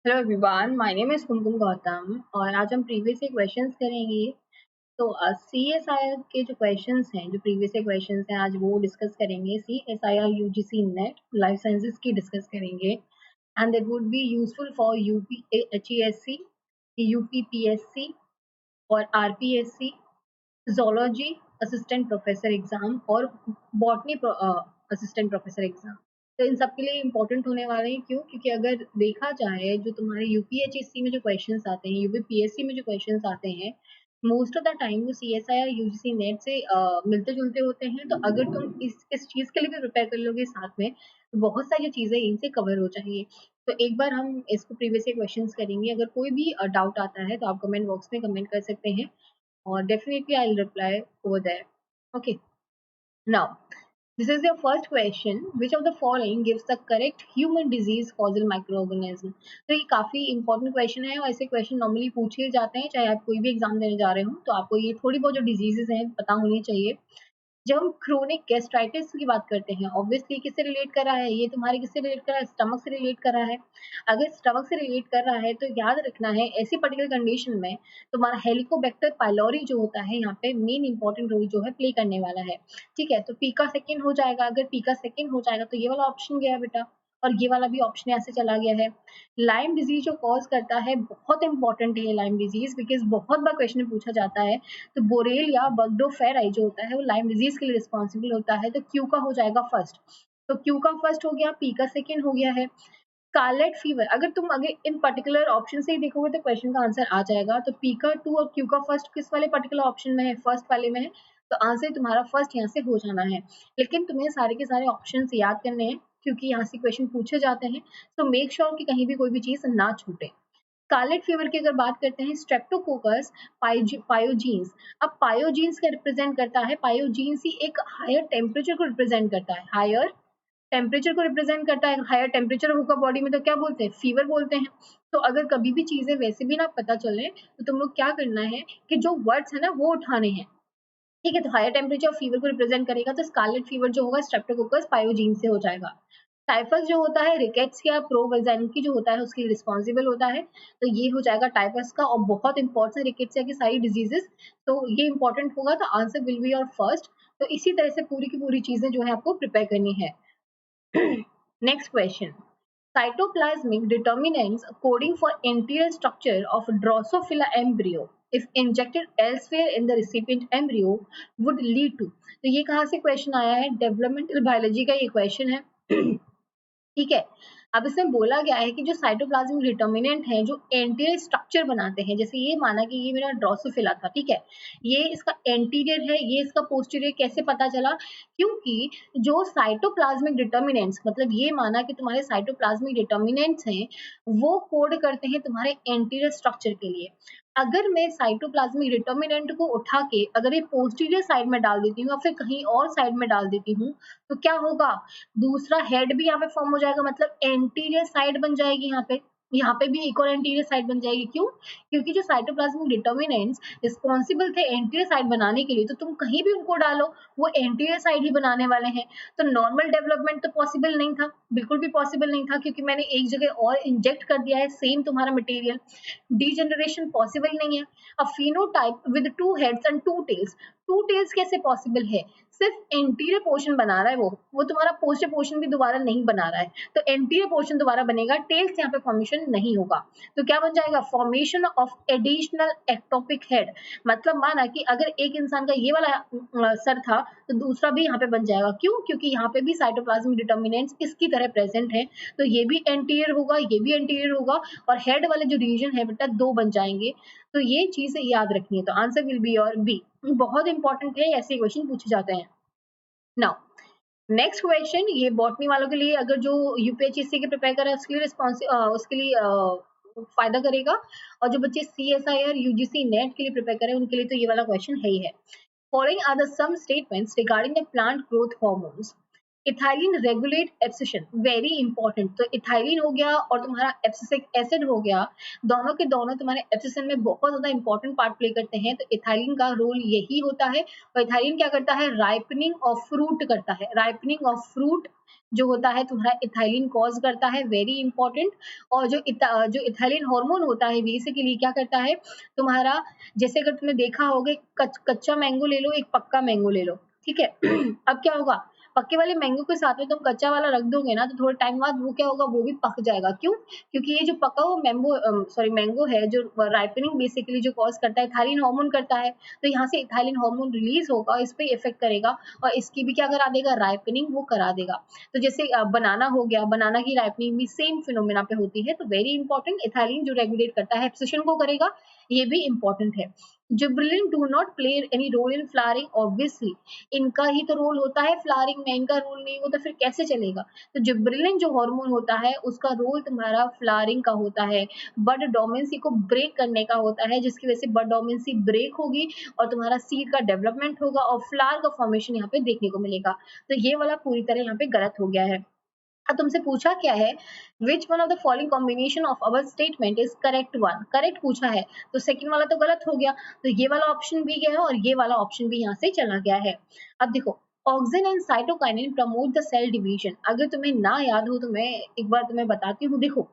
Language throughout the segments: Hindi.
Hello everyone, my name is Kumkum Gautam और आज हम प्रीवियस ईयर क्वेश्चंस करेंगे। तो CSIR के जो क्वेश्चंस हैं, जो प्रीवियस ईयर क्वेश्चंस हैं, आज वो डिस्कस करेंगे। CSIR UGC net life sciences की डिस्कस करेंगे and that would be useful for UP HESC, UPPSC और RPSC, zoology assistant professor exam और बॉटनी असिस्टेंट प्रोफेसर एग्जाम। तो इन सब के लिए इम्पोर्टेंट होने वाले हैं। क्यों? क्योंकि अगर देखा जाए जो तुम्हारे यूपीएचएससी में जो क्वेश्चंस आते हैं, यूपीपीएससी में जो क्वेश्चंस आते हैं, मोस्ट ऑफ द टाइम वो CSIR UGC नेट से मिलते जुलते होते हैं। तो अगर तुम इस चीज के लिए भी प्रिपेयर कर लोगे साथ में, तो बहुत सारी चीजें इनसे कवर हो जाएंगी। तो एक बार हम इसको प्रीवियस क्वेश्चंस करेंगे। अगर कोई भी डाउट आता है तो आप कमेंट बॉक्स में कमेंट कर सकते हैं or definitely I'll reply over there. Okay. Now, this is your first question. Which of the following gives the correct human disease causal microorganism? तो ये काफी इंपॉर्टेंट क्वेश्चन है और ऐसे क्वेश्चन नॉर्मली पूछे जाते हैं, चाहे आप कोई भी एग्जाम देने जा रहे हो तो आपको ये थोड़ी बहुत जो डिजीजेस हैं पता होनी चाहिए। जब हम क्रोनिक गैस्ट्राइटिस की बात करते हैं, ऑब्वियसली किससे रिलेट कर रहा है? ये तुम्हारे किससे रिलेट कर रहा है? स्टमक से रिलेट कर रहा है। अगर स्टमक से रिलेट कर रहा है तो याद रखना है ऐसी पर्टिकुलर कंडीशन में तुम्हारा हेलिकोबैक्टर पाइलोरी जो होता है यहाँ पे मेन इंपॉर्टेंट रोल जो है प्ले करने वाला है। ठीक है, तो पीका सेकेंड हो जाएगा। अगर पीका सेकेंड हो जाएगा तो ये वाला ऑप्शन गया बेटा, और ये वाला भी ऑप्शन यहाँ से चला गया है। लाइम डिजीज जो कॉज करता है, बहुत इंपॉर्टेंट है ये लाइम डिजीज, बिकॉज बहुत बार क्वेश्चन में पूछा जाता है। तो बोरेलिया बर्गडोफेराई जो होता है वो लाइम डिजीज के लिए रिस्पॉन्सिबल होता है। तो क्यू का हो जाएगा फर्स्ट। तो क्यू का फर्स्ट हो गया, पी का सेकेंड हो गया है। स्कारलेट फीवर, अगर इन पर्टिकुलर ऑप्शन से ही देखोगे तो क्वेश्चन का आंसर आ जाएगा। तो पी का टू और क्यू का फर्स्ट किस वाले पर्टिकुलर ऑप्शन में है? फर्स्ट वाले में है। तो आंसर तुम्हारा फर्स्ट यहाँ से हो जाना है। लेकिन तुम्हें सारे के सारे ऑप्शन याद करने हैं क्योंकि यहाँ से क्वेश्चन पूछे जाते हैं। तो मेक श्योर कि कहीं भी कोई भी चीज ना छूटे। स्कारलेट फीवर की अगर बात करते हैं, स्ट्रेप्टोकोकस पायोजीन्स। अब पायोजीन्स क्या रिप्रेजेंट करता है? पायोजीन्स ही एक हायर टेम्परेचर को रिप्रेजेंट करता है। हायर टेम्परेचर को रिप्रेजेंट करता है। हायर टेम्परेचर होगा बॉडी में तो क्या बोलते हैं? फीवर बोलते हैं। तो अगर कभी भी चीजें वैसे भी ना पता चले तो तुम लोग क्या करना है कि जो वर्ड्स है ना वो उठाने हैं। ठीक है, तो हायर टेम्परेचर फीवर को रिप्रेजेंट करेगा तो स्कारलेट फीवर जो होगा स्ट्रेप्टोकोकस पायोजीन से हो जाएगा। टाइफस जो होता है रिकेट्स या प्रोवेजेनिकी जो होता है उसके लिए रिस्पॉन्सिबल होता है। तो ये हो जाएगा टाइफस का, और बहुत इंपॉर्टेंट रिकेट्स की सारी डिजीजेस। तो ये इंपॉर्टेंट होगा, तो answer will be your first. तो इसी तरह से पूरी की पूरी चीजें जो है आपको प्रिपेयर करनी है। Next question. Cytoplasmic determinants coding for interior structure of Drosophila embryo, if injected elsewhere in the recipient embryo, would lead to। तो ये कहाँ से क्वेश्चन आया है? डेवलपमेंटल बायोलॉजी का ये क्वेश्चन है। ठीक है, अब इसमें बोला गया है कि जो साइटोप्लाज्मिक डिटर्मिनेंट है जो एंटीरियर स्ट्रक्चर बनाते हैं, जैसे ये माना कि ये मेरा ड्रोसोफिला था, ठीक है, ये इसका एंटीरियर है, ये इसका पोस्टीरियर, कैसे पता चला? क्योंकि जो साइटोप्लाज्मिक डिटर्मिनेंट्स, मतलब ये माना कि तुम्हारे साइटोप्लाज्मिक डिटर्मिनेंट्स हैं वो कोड करते हैं तुम्हारे एंटीरियर स्ट्रक्चर के लिए। अगर मैं साइटोप्लाज्मिक डिटर्मिनेंट को उठा के अगर ये पोस्टीरियर साइड में डाल देती हूँ या फिर कहीं और साइड में डाल देती हूँ तो क्या होगा? दूसरा हेड भी यहाँ पे फॉर्म हो जाएगा, मतलब एंटीरियर साइड बन जाएगी। यहाँ पे भी एक और एंटीरियर साइड बन जाएगी। क्यों? क्योंकि जो साइटोप्लाज्मिक डिटर्मिनेंट्स रिस्पॉन्सिबल थे एंटीरियर साइड बनाने के लिए, तो तुम कहीं भी उनको डालो वो एंटीरियर साइड ही बनाने वाले हैं। तो नॉर्मल डेवलपमेंट तो पॉसिबल नहीं था, बिल्कुल भी पॉसिबल नहीं था, क्योंकि मैंने एक जगह और इंजेक्ट कर दिया है सेम तुम्हारा मटेरियल। डीजनरेशन पॉसिबल नहीं है। A phenotype with two heads and two tails, two tails कैसे पॉसिबल है? सिर्फ एंटीरियर पोर्शन बना रहा है, वो तुम्हारा पोस्टीरियर पोर्शन भी दोबारा नहीं बना रहा है। तो एंटीरियर पोर्शन दोबारा बनेगा, टेल्स यहाँ पे फॉर्मेशन नहीं होगा। तो क्या बन जाएगा? Formation of additional ectopic head. मतलब माना कि अगर एक इंसान का ये वाला सर था तो दूसरा भी यहाँ पे बन जाएगा। क्यों? क्योंकि यहाँ पे भी साइटोप्लाज्मिक डिटर्मिनेंट्स इसकी तरह प्रेजेंट है। तो ये भी एंटीरियर होगा, ये भी एंटीरियर होगा, और हेड वाले जो रीजन है बेटा दो बन जाएंगे। तो ये चीजें याद रखनी है। तो answer will be your B. बहुत इंपॉर्टेंट है, ऐसे क्वेश्चन पूछे जाते हैं। नाउ नेक्स्ट क्वेश्चन, ये बॉटनी वालों के लिए, अगर जो यूपीएचएससी के प्रिपेयर कर रहे हैं उसके लिए उसके लिए फायदा करेगा, और जो बच्चे CSIR UGC नेट के लिए प्रिपेयर कर रहे हैं उनके लिए तो ये वाला क्वेश्चन है ही है। Following are the some statements regarding the plant growth hormones. Ethylene regulate abscission, very important. तो इथाइलिन हो गया और तुम्हारा एब्सिसिक एसिड हो गया, दोनों के दोनों तुम्हारे एब्सिशन में बहुत ज्यादा इंपॉर्टेंट पार्ट प्ले करते हैं। तो इथाइलिन का रोल यही होता है। और इथाइलिन क्या करता है, राइपनिंग ऑफ फ्रूट करता है, राइपनिंग ऑफ फ्रूट जो होता है तुम्हारा इथाइलिन कॉज करता है, वेरी इंपॉर्टेंट। और जो इथाइलिन हार्मोन होता है बेसिकली क्या करता है तुम्हारा, जैसे अगर तुमने देखा होगा कच्चा मैंगो ले लो, एक पक्का मैंगो ले लो, ठीक है। अब क्या होगा, पक्के वाले मैंगो के साथ में तुम कच्चा वाला रख दोगे ना, तो थोड़े टाइम बाद वो क्या होगा, वो भी पक जाएगा। क्यों? क्योंकि ये जो पका हुआ मैंगो है, जो राइपनिंग बेसिकली जो कॉज करता है इथाइलिन हार्मोन करता है। तो यहाँ से इथाइलिन हार्मोन रिलीज होगा, इस पे इफेक्ट करेगा और इसकी भी क्या करा देगा, राइपनिंग वो करा देगा। तो जैसे बनाना हो गया, बनाना की राइपनिंग भी सेम फिनोमेना पे होती है। तो वेरी इंपॉर्टेंट, इथाइलिन जो रेगुलेट करता है एब्सिशन को करेगा, ये भी इंपॉर्टेंट है। Gibberellin do not play any role in flowering, obviously इनका ही तो रोल होता है फ्लावरिंग में, इनका रोल नहीं हो तो फिर कैसे चलेगा। तो जिब्रेलिन जो हार्मोन होता है उसका रोल तुम्हारा फ्लावरिंग का होता है, बड डोमेंसी को ब्रेक करने का होता है, जिसकी वजह से बड डोमेंसी ब्रेक होगी और तुम्हारा सीड का डेवलपमेंट होगा और फ्लावर का फॉर्मेशन यहाँ पे देखने को मिलेगा। तो ये वाला पूरी तरह यहाँ पे गलत हो गया है। अब तुमसे पूछा क्या है, which one of the following combination of our statement is correct one, correct पूछा है। तो सेकंड वाला तो गलत हो गया, तो ये वाला ऑप्शन भी गया है और ये वाला ऑप्शन भी यहाँ से चला गया है। अब देखो, auxin and cytokinin promote the cell division, अगर तुम्हें ना याद हो तो मैं एक बार तुम्हें बताती हूँ। देखो,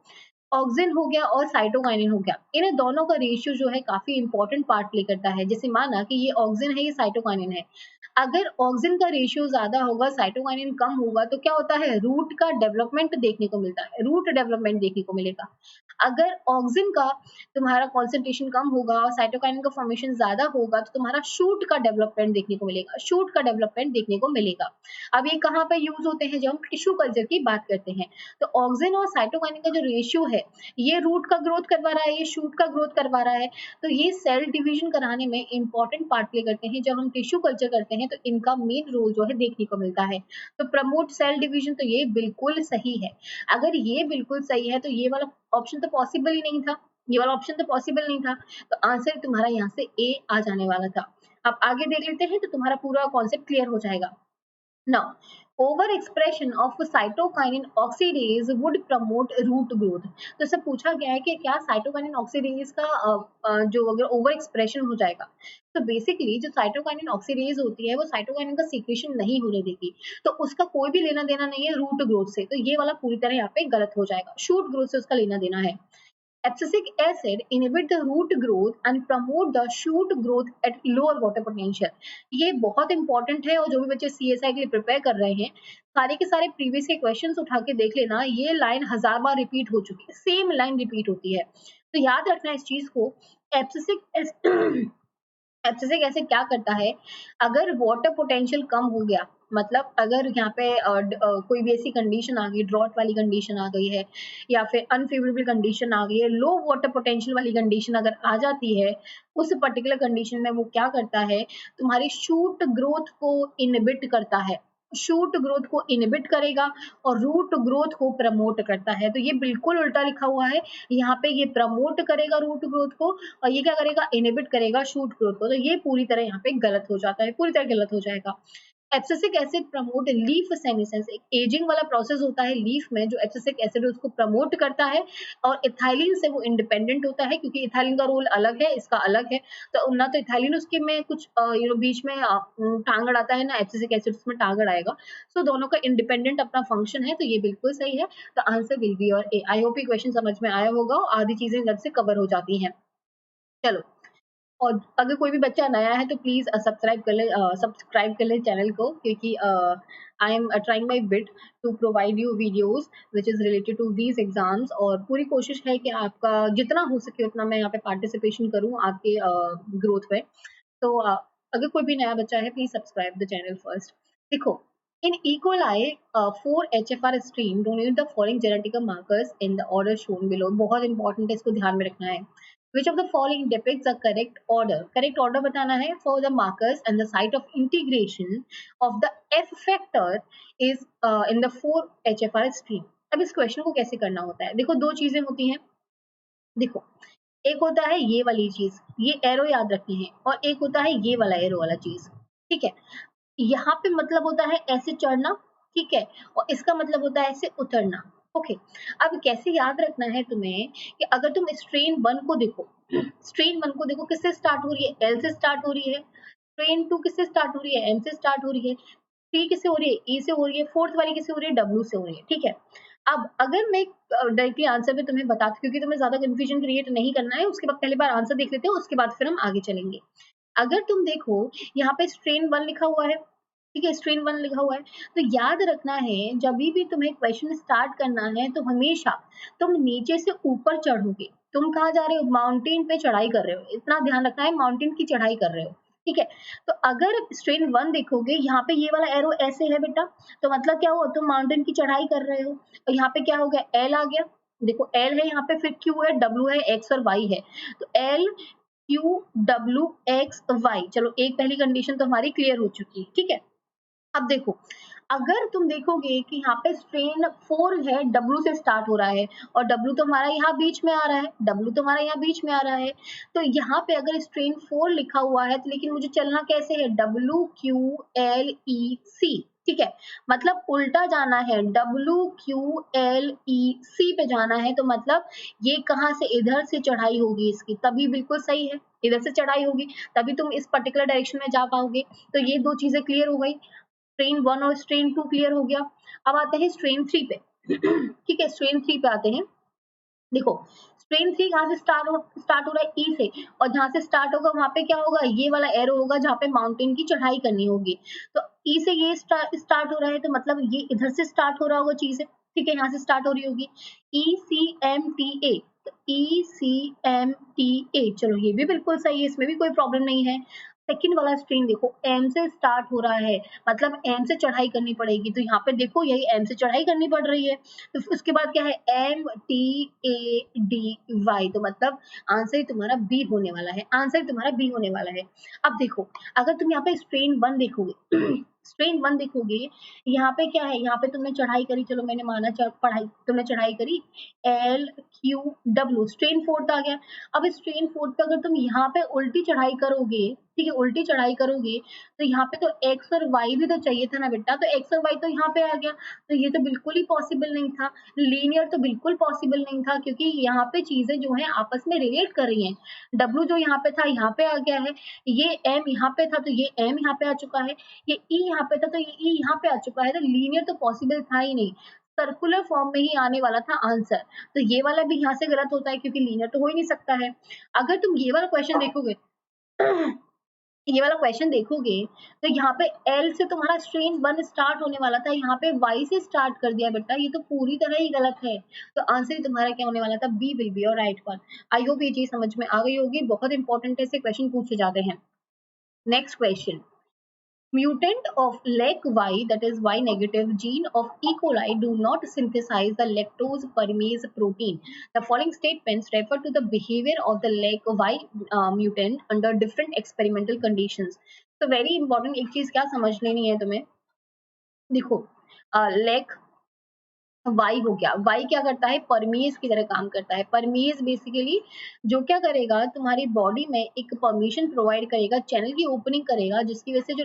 ऑक्सिन हो गया और साइटोकाइनिन हो गया, इन दोनों का रेशियो जो है काफी इंपॉर्टेंट पार्ट प्ले करता है। जैसे माना कि ये ऑक्सिन है, ये साइटोकाइनिन है, अगर ऑक्सिन का रेशियो ज्यादा होगा, साइटोकाइनिन कम होगा, तो क्या होता है, रूट का डेवलपमेंट देखने को मिलता है, रूट डेवलपमेंट देखने को मिलेगा। अगर ऑक्सिन का तुम्हारा कॉन्सेंट्रेशन कम होगा और साइटोकाइनिन का फॉर्मेशन ज्यादा होगा, तो तुम्हारा शूट का डेवलपमेंट देखने को मिलेगा, शूट का डेवलपमेंट देखने को मिलेगा। अब ये कहाँ पे यूज होते हैं, जब हम टिश्यू कल्चर की बात करते हैं। तो ऑक्सिन और साइटोकाइनिन का जो रेशियो है, ये रूट का ग्रोथ करवा रहा है, ये शूट का ग्रोथ करवा रहा है। तो ये सेल डिवीजन कराने में इंपॉर्टेंट पार्ट प्ले करते हैं। जब हम टिश्यू कल्चर करते हैं तो इनका मेन रोल जो है देखने को मिलता है। तो प्रमोट सेल डिवीजन, तो ये बिल्कुल सही है। अगर ये बिल्कुल सही है तो ये वाला ऑप्शन तो पॉसिबल ही नहीं था, ये वाला ऑप्शन तो पॉसिबल नहीं था। तो आंसर तुम्हारा यहाँ से ए आ जाने वाला था। अब आगे देख लेते हैं तो तुम्हारा पूरा कॉन्सेप्ट क्लियर हो जाएगा। Now, overexpression of cytokinin oxidase would promote root growth. तो इससे पूछा गया है कि क्या साइटोकाइनिन ऑक्सीडेज का जो अगर ओवर एक्सप्रेशन हो जाएगा, तो बेसिकली जो साइटोकाइनिन ऑक्सीडेज होती है वो साइटोकाइनिन का सीक्रेशन नहीं होने देगी, तो उसका कोई भी लेना देना नहीं है रूट ग्रोथ से। तो ये वाला पूरी तरह यहाँ पे गलत हो जाएगा, शूट ग्रोथ से उसका लेना देना है। Abscisic acid inhibit the root growth and promote the shoot growth at lower water potential. ये बहुत इंपॉर्टेंट है और जो भी बच्चे CSI के लिए प्रिपेयर कर रहे हैं, सारे के सारे प्रीवियस के क्वेश्चंस उठा के देख लेना, ये लाइन 1000 बार रिपीट हो चुकी है, सेम लाइन रिपीट होती है। तो याद रखना इस चीज को। एब्सिसिक एब्सिसिक एसिड क्या करता है, अगर वाटर पोटेंशियल कम हो गया, मतलब अगर यहाँ पे कोई भी ऐसी कंडीशन आ गई, ड्रॉट वाली कंडीशन आ गई है या फिर अनफेवरेबल कंडीशन आ गई है, लो वाटर पोटेंशियल वाली कंडीशन अगर आ जाती है, उस पर्टिकुलर कंडीशन में वो क्या करता है, तुम्हारी शूट ग्रोथ को इनहिबिट करता है, शूट ग्रोथ को इनहिबिट करेगा और रूट ग्रोथ को प्रमोट करता है। तो ये बिल्कुल उल्टा लिखा हुआ है, यहाँ पे ये प्रमोट करेगा रूट ग्रोथ को और ये क्या करेगा, इनहिबिट करेगा शूट ग्रोथ को। तो ये पूरी तरह यहाँ पे गलत हो जाता है, पूरी तरह गलत हो जाएगा। Abscisic acid promote leaf senescence, एक एजिंग वाला प्रोसेस होता है लीफ में, जो एब्सिसिक एसिड उसको प्रमोट करता है और इथाइलिन से वो इंडिपेंडेंट होता है, क्योंकि इथाइलिन का रोल अलग है, इसका अलग है। तो ना तो इथाइलिन उसके में कुछ बीच में टांग अड़ाता है, ना एब्सिसिक एसिड उसमें टांग अड़ाएगा। सो दोनों का इंडिपेंडेंट अपना फंक्शन है, तो ये बिल्कुल सही है। तो answer will be your A. I hope ये क्वेश्चन समझ में आया होगा और आधी चीजें जब से कवर हो जाती हैं। चलो, और अगर कोई भी बच्चा नया है तो प्लीज सब्सक्राइब कर ले चैनल को, क्योंकि I am trying my bit to provide you videos which is related to these exams, और पूरी कोशिश है कि आपका जितना हो सके उतना मैं यहाँ पे पार्टिसिपेशन करूँ आपके ग्रोथ में। तो अगर कोई भी नया बच्चा है please subscribe the channel first. देखो, इन E. coli 4 HFR strain donate the following genetic markers in the order shown below। बहुत इंपॉर्टेंट है, इसको ध्यान में रखना है। Which of the following depicts the correct order? Correct order बताना है for the markers and the site of integration of the F factor is in the 4 HFR strain। अब इस क्वेश्चन को कैसे करना होता है, देखो दो चीजें होती हैं। देखो, एक होता है ये वाली चीज, ये एरो याद रखनी है, और एक होता है ये वाला एरो वाला चीज, ठीक है। यहाँ पे मतलब होता है ऐसे चढ़ना, ठीक है, और इसका मतलब होता है ऐसे उतरना। ओके, अब कैसे याद रखना है तुम्हें कि अगर तुम स्ट्रेन 1 को देखो, स्ट्रेन 1 को देखो किससे स्टार्ट हो रही है, एल से स्टार्ट हो रही है। ट्रेन 2 किससे स्टार्ट हो रही है, एम से स्टार्ट हो रही है। 3 किससे हो रही है, ई से हो रही है। फोर्थ वाली किससे हो रही है, डब्ल्यू से हो रही है। ठीक है, अब अगर मैं डायरेक्टली आंसर भी तुम्हें बताती, क्योंकि तुम्हें ज्यादा कंफ्यूजन क्रिएट नहीं करना है, उसके बाद पहली बार आंसर देख लेते हैं, उसके बाद फिर हम आगे चलेंगे। अगर तुम देखो यहाँ पे स्ट्रेन 1 लिखा हुआ है, ठीक है, स्ट्रेन 1 लिखा हुआ है, तो याद रखना है जब भी तुम्हें क्वेश्चन स्टार्ट करना है तो हमेशा तुम नीचे से ऊपर चढ़ोगे। तुम कहाँ जा रहे हो, माउंटेन पे चढ़ाई कर रहे हो, इतना ध्यान रखना है, माउंटेन की चढ़ाई कर रहे हो। ठीक है, तो अगर स्ट्रेन 1 देखोगे, यहाँ पे ये वाला एरो ऐसे है बेटा, तो मतलब क्या हुआ, तुम माउंटेन की चढ़ाई कर रहे हो, और यहाँ पे क्या हो गया, एल आ गया। देखो एल है यहाँ पे, फिर क्यू है, डब्ल्यू है, एक्स और वाई है, तो L Q W X Y. चलो एक पहली कंडीशन तो हमारी क्लियर हो चुकी है। ठीक है, अब देखो, अगर तुम देखोगे कि यहाँ पे स्ट्रेन 4 है, डब्ल्यू से स्टार्ट हो रहा है, और डब्ल्यू तो हमारा यहाँ बीच में आ रहा है, डब्ल्यू तो हमारा यहाँ बीच में आ रहा है, तो यहाँ पे अगर स्ट्रेन 4 लिखा हुआ है, तो लेकिन मुझे चलना कैसे है, डब्ल्यू क्यू एल ई सी। ठीक है, मतलब उल्टा जाना है, डब्ल्यू क्यू एल ई सी पे जाना है, तो मतलब ये कहाँ से, इधर से चढ़ाई होगी इसकी, तभी बिल्कुल सही है, इधर से चढ़ाई होगी, तभी तुम इस पर्टिकुलर डायरेक्शन में जा पाओगे। तो ये दो चीजें क्लियर हो गई, स्ट्रेन 1 और स्ट्रेन 2 क्लियर हो गया। अब आते हैं स्ट्रेन 3 पे। ठीक है, स्ट्रेन 3 पे आते हैं। देखो स्ट्रेन 3 कहाँ से स्टार्ट हो रहा है, ई से, और जहाँ से स्टार्ट होगा वहां पे क्या होगा, ये वाला एरो होगा जहाँ पे माउंटेन की चढ़ाई करनी होगी। तो ई से ये स्टार्ट हो रहा है, तो मतलब ये इधर से स्टार्ट हो रहा होगा चीज। ठीक है, यहाँ से स्टार्ट हो रही होगी, ई सी एम टी ए, तो ई सी एम टी ए, चलो ये भी बिल्कुल सही है, इसमें भी कोई प्रॉब्लम नहीं है। सेकंड वाला स्ट्रेन देखो, एम से स्टार्ट हो रहा है, मतलब एम से चढ़ाई करनी पड़ेगी, तो यहाँ पे देखो यही एम से चढ़ाई करनी पड़ रही है। तो उसके बाद क्या है, M T A D Y, तो मतलब आंसर ही तुम्हारा बी होने वाला है, आंसर ही तुम्हारा बी होने वाला है। अब देखो, अगर तुम यहाँ पे स्ट्रेन 1 देखोगे, स्ट्रेन 1 देखोगे, यहाँ पे क्या है, यहाँ पे तुमने चढ़ाई करी, चलो मैंने माना पढ़ाई तुमने चढ़ाई करी, एल क्यू डब्ल्यू, स्ट्रेन 4 आ गया। अब स्ट्रेन 4 पे अगर तुम यहाँ पे उल्टी चढ़ाई करोगे, ठीक है, उल्टी चढ़ाई करोगे, तो यहाँ पे तो एक्स और वाई भी तो चाहिए था ना बेटा, तो एक्स और वाई तो यहाँ पे आ गया, तो ये तो बिल्कुल ही पॉसिबल नहीं था, लीनियर तो बिल्कुल पॉसिबल नहीं था, क्योंकि यहाँ पे चीजें जो है आपस में रिलेट कर रही हैं। डब्ल्यू जो यहाँ पे था यहाँ पे आ गया है, ये एम यहाँ पे था तो ये एम यहाँ पे आ चुका है, ये ई यहाँ पे था तो ये ई यहाँ पे आ चुका है, तो लीनियर तो पॉसिबल था ही नहीं, सर्कुलर फॉर्म में ही आने वाला था आंसर। तो ये वाला भी यहाँ से गलत होता है, क्योंकि लीनियर तो हो ही नहीं सकता है। अगर तुम ये वाला क्वेश्चन देखोगे, ये वाला क्वेश्चन देखोगे, तो यहाँ पे एल से तुम्हारा स्ट्रेन 1 स्टार्ट होने वाला था, यहाँ पे वाई से स्टार्ट कर दिया बेटा, ये तो पूरी तरह ही गलत है। तो आंसर तुम्हारा क्या होने वाला था, B will be your right one. I hope ये चीज समझ में आ गई होगी, बहुत इंपॉर्टेंट है, ऐसे क्वेश्चन पूछे जाते हैं। Next question, mutant of LEC-Y, that is Y negative gene of E. coli do not synthesize the lactose permease protein. The following statements refer to the behavior of the LEC-Y mutant under different experimental conditions. तो वेरी इंपॉर्टेंट एक चीज क्या समझ लेनी है तुम्हें, देखो लेक वाई हो गया, वाई क्या करता है, परमीज की तरह काम करता है। परमीज बेसिकली जो क्या करेगा, तुम्हारी बॉडी में एक परमिशन प्रोवाइड करेगा, चैनल की ओपनिंग करेगा, जिसकी वजह से जो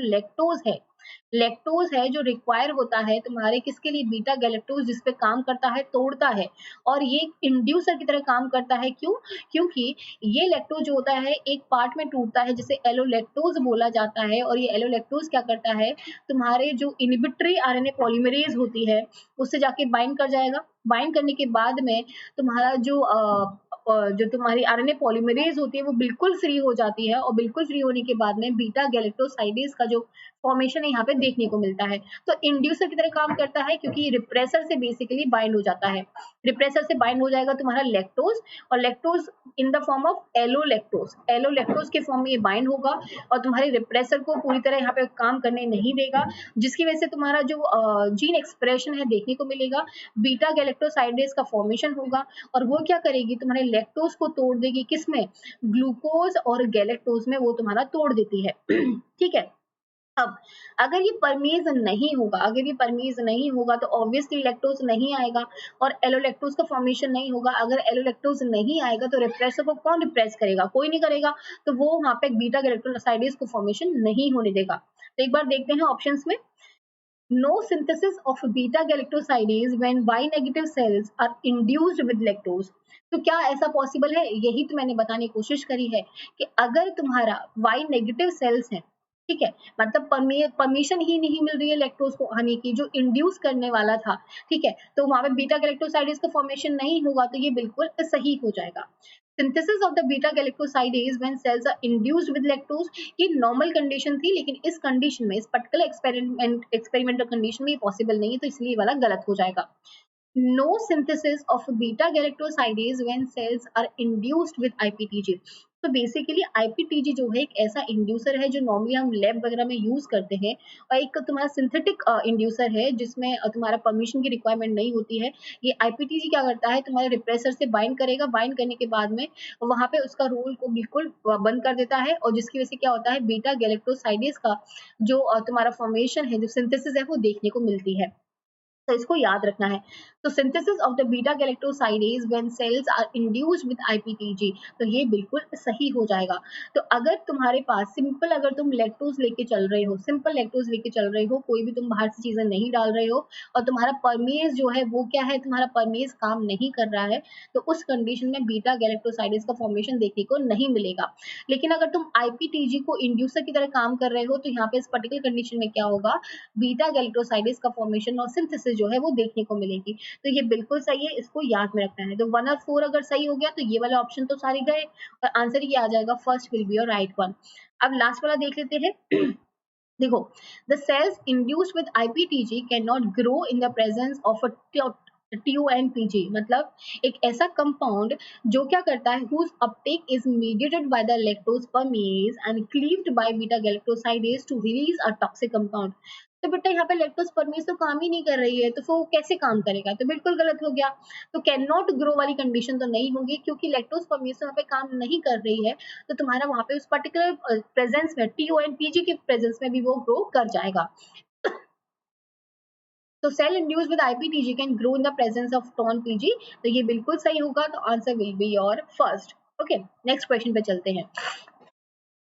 लैक्टोज है जो रिक्वायर होता है तुम्हारे किसके लिए, बीटा गैलेक्टोज, जिस पे काम करता है, तोड़ता है, और ये इंड्यूसर की तरह काम करता है। क्यों, क्योंकि ये लैक्टोज जो होता है एक पार्ट में टूटता है, जिसे एलोलैक्टोज बोला जाता है, और ये एलोलैक्टोज क्या करता है, तुम्हारे जो इनिबिटरी आरएनए पॉलीमरेज होती है उससे जाके बाइंड कर जाएगा, बाइंड करने के बाद में तुम्हारा जो तुम्हारी आरएनए पॉलीमरेज होती है वो बिल्कुल फ्री हो जाती है, और बिल्कुल फ्री होने के बाद में बीटा गैलेक्टोसाइडेज का जो फॉर्मेशन है यहाँ पे देखने को मिलता है। तो इंड्यूसर की तरह काम करता है, क्योंकि रिप्रेसर से बेसिकली बाइंड हो जाता है, रिप्रेसर से बाइंड हो जाएगा तुम्हारा लैक्टोज, और lactose in the form of allolactose के फॉर्म में ये बाइंड होगा, और तुम्हारे रिप्रेसर को पूरी तरह यहाँ पे काम करने नहीं देगा, जिसकी वजह से तुम्हारा जो जीन एक्सप्रेशन है देखने को मिलेगा, बीटा गैलेक्टोसाइडेज का फॉर्मेशन होगा, और वो क्या करेगी, तुम्हारे लैक्टोज को तोड़ देगी, किसमें, ग्लूकोज और गैलेक्टोज में वो तुम्हारा तोड़ देती है। ठीक है, अब अगर ये परमीज नहीं होगा, अगर ये परमीज नहीं होगा तो ऑब्वियसली लैक्टोज नहीं आएगा और एलोलैक्टोज का फॉर्मेशन नहीं होगा। अगर एलोलैक्टोज नहीं आएगा तो रिप्रेसर को कौन रिप्रेस करेगा, कोई नहीं करेगा, तो वो वहां पे बीटा गैलेक्टोसाइडेज को फॉर्मेशन नहीं होने देगा। तो एक बार देखते हैं ऑप्शंस में, No synthesis of beta galactosidase when Y negative cells are induced with lactose। तो क्या ऐसा पॉसिबल है? यही तो मैंने बताने की कोशिश करी है कि अगर तुम्हारा Y नेगेटिव सेल्स है, ठीक है, मतलब परमिशन ही नहीं मिल रही है लैक्टोज को आने की, जो इंड्यूस करने वाला था, ठीक है, तो वहां पे बीटा गैलेक्टोसाइडेज का फॉर्मेशन नहीं होगा, तो ये बिल्कुल सही हो जाएगा। Synthesis of the beta galactosidase when cells are induced with lactose, ये नॉर्मल कंडीशन थी, लेकिन इस कंडीशन में, इस पर्टिकुलर एक्सपेरिमेंटल कंडीशन में ये पॉसिबल नहीं है, तो इसलिए वाला गलत हो जाएगा। No synthesis of beta galactosidase when cells are induced with IPTG। तो बेसिकली IPTG जो है एक ऐसा इंड्यूसर है जो नॉर्मली हम लैब वगैरह में यूज करते हैं, और एक तुम्हारा सिंथेटिक इंड्यूसर है जिसमें तुम्हारा परमिशन की रिक्वायरमेंट नहीं होती है। ये IPTG क्या करता है, तुम्हारे रिप्रेसर से बाइंड करेगा, बाइंड करने के बाद में वहां पे उसका रोल को बिल्कुल बंद कर देता है, और जिसकी वजह से क्या होता है, बीटा गैलेक्टोसाइडेज का जो तुम्हारा फॉर्मेशन है, जो सिंथेसिस है, वो देखने को मिलती है। तो इसको याद रखना है। तो synthesis of the beta galactosidase when cells are induced with IPTG, तो ये बिल्कुल सही हो जाएगा। तो अगर तुम्हारे पास सिंपल, अगर तुम लैक्टोज लेके चल रहे हो, सिंपल लैक्टोज लेके चल रहे हो, कोई भी तुम बाहर से चीजें नहीं डाल रहे हो, और तुम्हारा परमेज जो है वो क्या है, तुम्हारा परमेज काम नहीं कर रहा है, तो उस कंडीशन में बीटा गैलेक्टोसाइडेज का फॉर्मेशन देखने को नहीं मिलेगा। लेकिन अगर तुम आईपीटीजी को इंड्यूसर की तरह काम कर रहे हो, तो यहाँ पे इस पर्टिकुलर कंडीशन में क्या होगा, बीटा गैलेक्टोसाइडेज का फॉर्मेशन और सिंथेसिस जो है वो देखने को मिलेगी। तो ये बिल्कुल सही है, इसको याद में रखना है। तो 1 और 4 अगर सही हो गया तो ये वाला ऑप्शन तो सारे गए, और आंसर ये आ जाएगा, first will be your right one. अब लास्ट वाला देख लेते हैं। देखो, the cells induced with IPTG can not grow in the presence of a TUNPG, मतलब एक ऐसा कंपाउंड जो क्या करता है, whose uptake is mediated by the lactose permease and cleaved by beta galactosidase to release a toxic compound। तो बेटा यहाँ पे लैक्टोज परमेज तो काम ही नहीं कर रही है, तो फिर वो कैसे काम करेगा, तो बिल्कुल गलत हो गया। तो कैन नॉट ग्रो वाली कंडीशन तो नहीं होगी, क्योंकि लैक्टोज परमेज वहाँ पे काम नहीं कर रही है, तो तुम्हारा वहाँ पे उस पर्टिकुलर प्रेजेंस में, TUNPG के प्रेजेंस में भी वो ग्रो कर जाएगा। तो cell induce with IPTG can grow in the presence of TONPG, तो ये बिल्कुल सही होगा, तो answer will be your first. Okay, next question पे चलते हैं।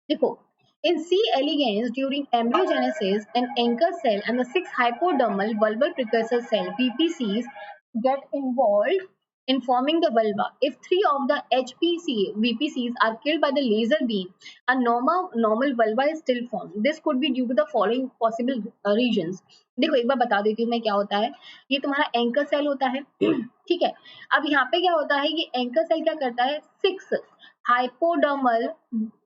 देखो, in C. elegans during embryogenesis, an anchor cell and the 6 hypodermal vulval precursor cell VPCs get involved in forming the vulva. If 3 of the VPCs are killed by the laser beam, a normal vulva is still formed. This could be due to the following possible regions। देखो, एक बार बता देती हूँ मैं क्या होता है। ये तुम्हारा एंकर सेल होता है, ठीक है। अब यहाँ पे क्या होता है, ये एंकर सेल क्या करता है, 6 हाइपोडर्मल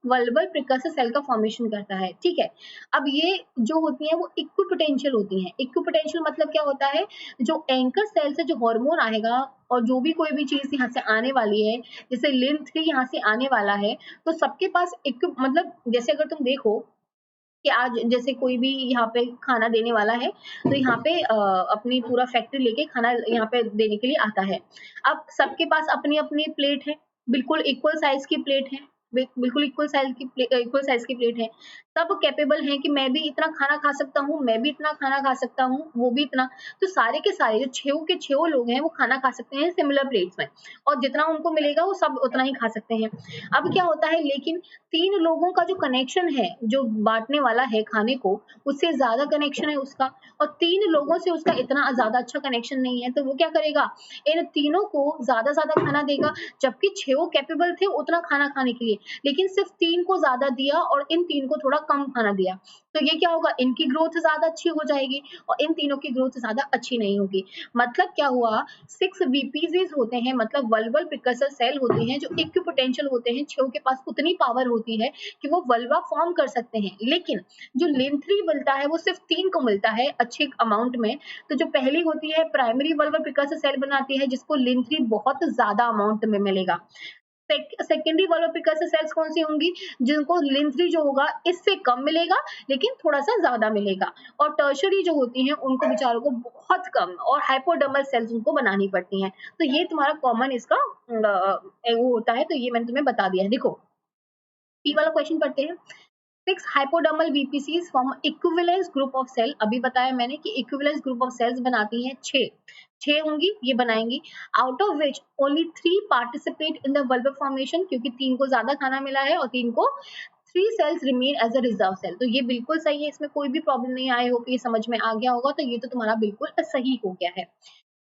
वल्बल प्रिकर्सर सेल का फॉर्मेशन करता है, ठीक है। अब ये जो होती है वो इक्विपोटेंशियल होती हैं। इक्विपोटेंशियल मतलब क्या होता है, जो एंकर सेल से जो हार्मोन आएगा, और जो भी कोई भी चीज यहाँ से आने वाली है, जैसे LIM3 यहाँ से आने वाला है, तो सबके पास मतलब जैसे अगर तुम देखो कि आज जैसे कोई भी यहाँ पे खाना देने वाला है, तो यहाँ पे अपनी पूरा फैक्ट्री लेके खाना यहाँ पे देने के लिए आता है। अब सबके पास अपनी अपनी प्लेट है, बिल्कुल इक्वल साइज की प्लेट है, बिल्कुल इक्वल साइज की प्लेट है। सब कैपेबल हैं कि मैं भी इतना खाना खा सकता हूँ, मैं भी इतना खाना खा सकता हूँ, वो भी इतना। तो सारे के सारे जो 6 के 6 लोग हैं वो खाना खा सकते हैं सिमिलर प्लेट्स में, और जितना उनको मिलेगा वो सब उतना ही खा सकते हैं। अब क्या होता है, लेकिन 3 लोगों का जो कनेक्शन है, जो बांटने वाला है खाने को, उससे ज्यादा कनेक्शन है उसका, और 3 लोगों से उसका इतना ज्यादा अच्छा कनेक्शन नहीं है, तो वो क्या करेगा, इन तीनों को ज्यादा खाना देगा, जबकि 6 कैपेबल थे उतना खाना खाने के लिए, लेकिन सिर्फ 3 को ज्यादा दिया और इन 3 को थोड़ा कम खाना दिया। तो ये क्या होगा, इनकी ग्रोथ ज्यादा अच्छी हो जाएगी और इन तीनों की ग्रोथ ज्यादा अच्छी नहीं होगी। मतलब क्या हुआ, 6 वीपीजीज होते हैं, मतलब वल्वल प्रिकर्सर सेल होते हैं, जो इक्विपोटेंशियल होते हैं, 6 के पास उतनी पावर होती है कि वो वल्वा फॉर्म कर सकते हैं, लेकिन जो LIM3 मिलता है वो सिर्फ 3 को मिलता है अच्छे अमाउंट में। तो जो पहली होती है प्राइमरी वल्वल प्रिकर्सर सेल बनाती है, जिसको LIM3 बहुत ज्यादा अमाउंट में मिलेगा। सेकेंडरी वल्वल प्रिकर्सर सेल्स कौन सी होंगी, जिनको LIM3 जो होगा इससे कम मिलेगा, लेकिन थोड़ा सा ज्यादा मिलेगा। और टर्शरी जो होती हैं उनको बेचारों को बहुत कम, और हाइपोडर्मल सेल्स उनको बनानी पड़ती हैं। तो ये तुम्हारा कॉमन इसका वो होता है, तो ये मैंने तुम्हें बता दिया है। देखो, पी वाला क्वेश्चन पढ़ते हैं। 6 hypodermal VPCs form equivalence group of cell। अभी बताया मैंने कि equivalence group of cells बनाती हैं 6 होंगी, ये बनाएंगी। Out of which only 3 participate in the vulvar formation, क्योंकि 3 को ज्यादा खाना मिला है और 3 को 3 cells remain as a reserve cell। तो ये बिल्कुल सही है, इसमें कोई भी प्रॉब्लम नहीं है। आई होप ये समझ में आ गया होगा, तो ये तो तुम्हारा बिल्कुल सही हो गया है।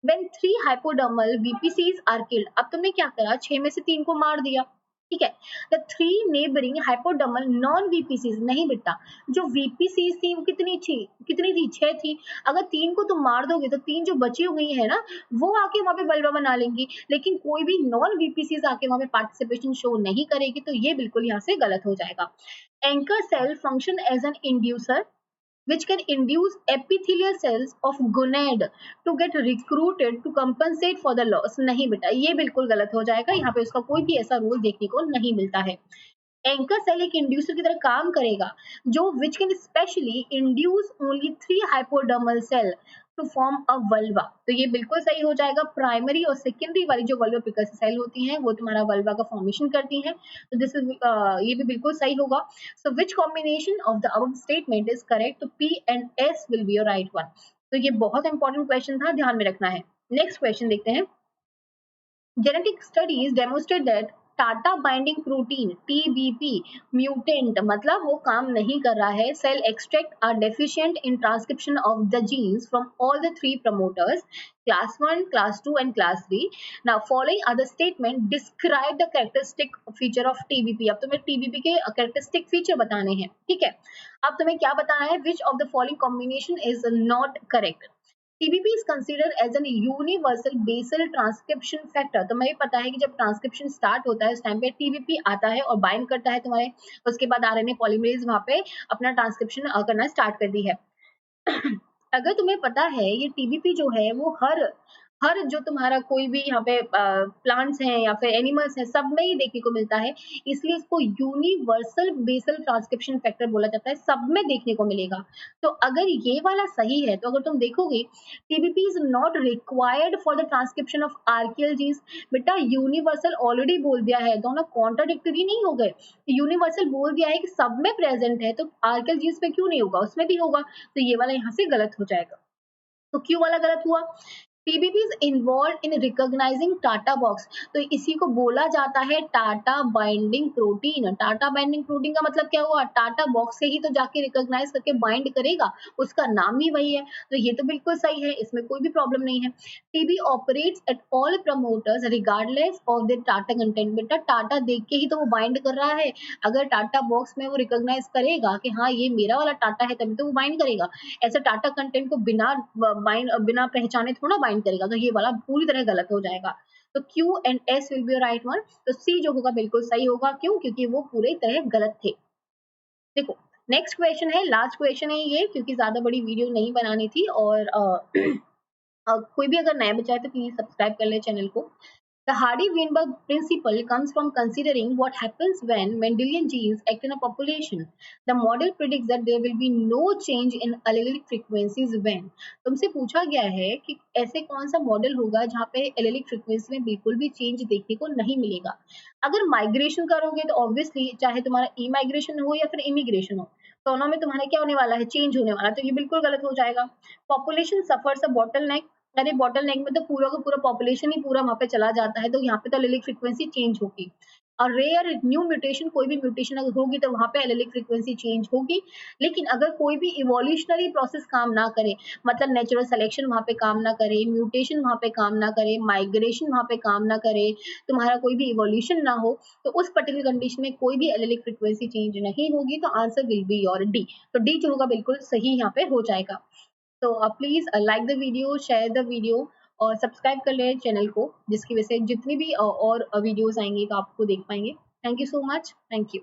When 3 hypodermal VPCs are killed, अब तुमने क्या करा, 6 में से 3 को मार दिया, ठीक है। The 3 neighboring hypodermal non VPCs, नहीं बेटा, जो VPCs थी वो कितनी थी, 6 थी। अगर 3 को तुम मार दोगे तो 3 जो बची हुई है ना, वो आके वहां पे वल्वा बना लेंगी, लेकिन कोई भी नॉन VPCs आके वहां पे पार्टिसिपेशन शो नहीं करेगी, तो ये बिल्कुल यहाँ से गलत हो जाएगा। Anchor cell function as an inducer which can induce epithelial cells of gonad to get recruited to compensate for the loss। नहीं बेटा, ये बिल्कुल गलत हो जाएगा, यहाँ पे उसका कोई भी ऐसा रोल देखने को नहीं मिलता है। एंकर सेल एक इंड्यूसर की तरह काम करेगा, जो which can specially induce only 3 hypodermal cell to form a vulva. तो ये बिल्कुल सही हो जाएगा। प्राइमरी और सेकेंडरी वाली जो वल्वा प्रिकर्सर सेल होती हैं वो तुम्हारा वल्वा का फॉर्मेशन करती हैं, तो दिस इज ये भी बिल्कुल सही होगा। So which combination of the above statement is correct, तो P and S will be your right one. तो ये बहुत इंपॉर्टेंट क्वेश्चन था, ध्यान में रखना है। नेक्स्ट क्वेश्चन देखते हैं। Genetic studies demonstrate that TATA binding protein TBP mutant, मतलब वो काम नहीं कर रहा है, cell extract are deficient in transcription of the genes from all the 3 promoters class 1, class 2 and class 3। now following other statement describe the characteristic feature of TBP। अब तुम्हें TBP के characteristic feature बताने हैं, ठीक है। अब तुम्हें क्या बताना है, which of the following combination is not correct। TBP is considered as an universal basal transcription factor। तो हमें पता है कि जब ट्रांसक्रिप्शन स्टार्ट होता है उस टाइम पे TBP आता है और बाइंड करता है तुम्हारे, उसके बाद RNA पॉलीमरेज वहां पे अपना ट्रांसक्रिप्शन करना स्टार्ट कर दी है। अगर तुम्हें पता है ये TBP जो है वो हर जो तुम्हारा कोई भी यहाँ पे प्लांट्स हैं या फिर एनिमल्स हैं, सब में ही देखने को मिलता है, इसलिए इसको यूनिवर्सल बेसल ट्रांसक्रिप्शन फैक्टर बोला जाता है, सब में देखने को मिलेगा। तो अगर ये वाला सही है, तो अगर तुम देखोगे TBP is not required for the transcription of archaeal genes. बेटा यूनिवर्सल ऑलरेडी बोल दिया है, दोनों कॉन्ट्राडिक्टरी नहीं हो गए। यूनिवर्सल बोल दिया है कि सब में प्रेजेंट है, तो आर्कियल जीन्स में क्यों नहीं होगा, उसमें भी होगा, तो ये वाला यहाँ से गलत हो जाएगा। तो क्यों वाला गलत हुआ। TBP is involved in recognizing TATA box, तो इसी को बोला जाता है Tata binding protein. Tata binding protein का मतलब क्या हुआ, टाटा बॉक्स से ही तो जाके रिकॉग्नाइज करके बाइंड करेगा, उसका नाम ही वही है, तो ये तो बिल्कुल सही है, इसमें कोई भी प्रॉब्लम नहीं है। TB operates at all promoters regardless of the Tata content. बेटा टाटा देख के ही तो वो बाइंड कर रहा है, अगर टाटा बॉक्स में वो रिकॉग्नाइज करेगा कि हाँ ये मेरा वाला टाटा है, तभी तो वो बाइंड करेगा। ऐसे टाटा कंटेंट को बिना पहचाने थोड़ा बाइंड करेगा, तो ये वाला पूरी तरह गलत हो जाएगा। तो Q and S will be right one. तो C जो होगा बिल्कुल सही होगा, क्यों, क्योंकि वो पूरी तरह गलत थे। देखो नेक्स्ट क्वेश्चन है, लास्ट क्वेश्चन है ये, क्योंकि ज्यादा बड़ी वीडियो नहीं बनानी थी, और कोई भी अगर नया बचा है तो प्लीज सब्सक्राइब कर ले चैनल को। The Hardy-Weinberg principle comes from considering what happens when Mendelian genes act in a population. The model predicts that there will be no change in allelic frequencies when। तुमसे पूछा गया है कि ऐसे कौन सा मॉडल होगा जहाँ पे एलेलिक फ्रीक्वेंसी में बिल्कुल भी चेंज देखने को नहीं मिलेगा। अगर माइग्रेशन करोगे तो ऑब्वियसली चाहे तुम्हारा इमाइग्रेशन हो या फिर इमिग्रेशन हो, दोनों में तुम्हारा क्या होने वाला है, चेंज होने वाला, तो ये बिल्कुल गलत हो जाएगा। पॉपुलेशन सफर्स अ बॉटल नेक, अरे बॉटल नेक में तो पूरा का पूरा पॉपुलेशन ही पूरा वहां पे चला जाता है, तो यहाँ पे तो एलेलिक फ्रीक्वेंसी चेंज होगी। और रेयर न्यू म्यूटेशन, कोई भी म्यूटेशन अगर होगी तो वहां पे एलेलिक फ्रीक्वेंसी चेंज होगी। लेकिन अगर कोई भी इवोल्यूशनरी प्रोसेस काम ना करे, मतलब नेचुरल सिलेक्शन वहां पे काम ना करे, म्यूटेशन वहां पे काम ना करे, माइग्रेशन वहां पे काम ना करे, तुम्हारा कोई भी इवोल्यूशन ना हो, तो उस पर्टिकुलर कंडीशन में कोई भी एलेलिक फ्रीक्वेंसी चेंज नहीं होगी। तो answer will be your D. तो डी जो होगा बिल्कुल सही यहाँ पे हो जाएगा। तो please like the video, share the video और सब्सक्राइब कर ले चैनल को, जिसकी वजह से जितनी भी और वीडियोस आएंगी तो आपको देख पाएंगे। Thank you so much, thank you.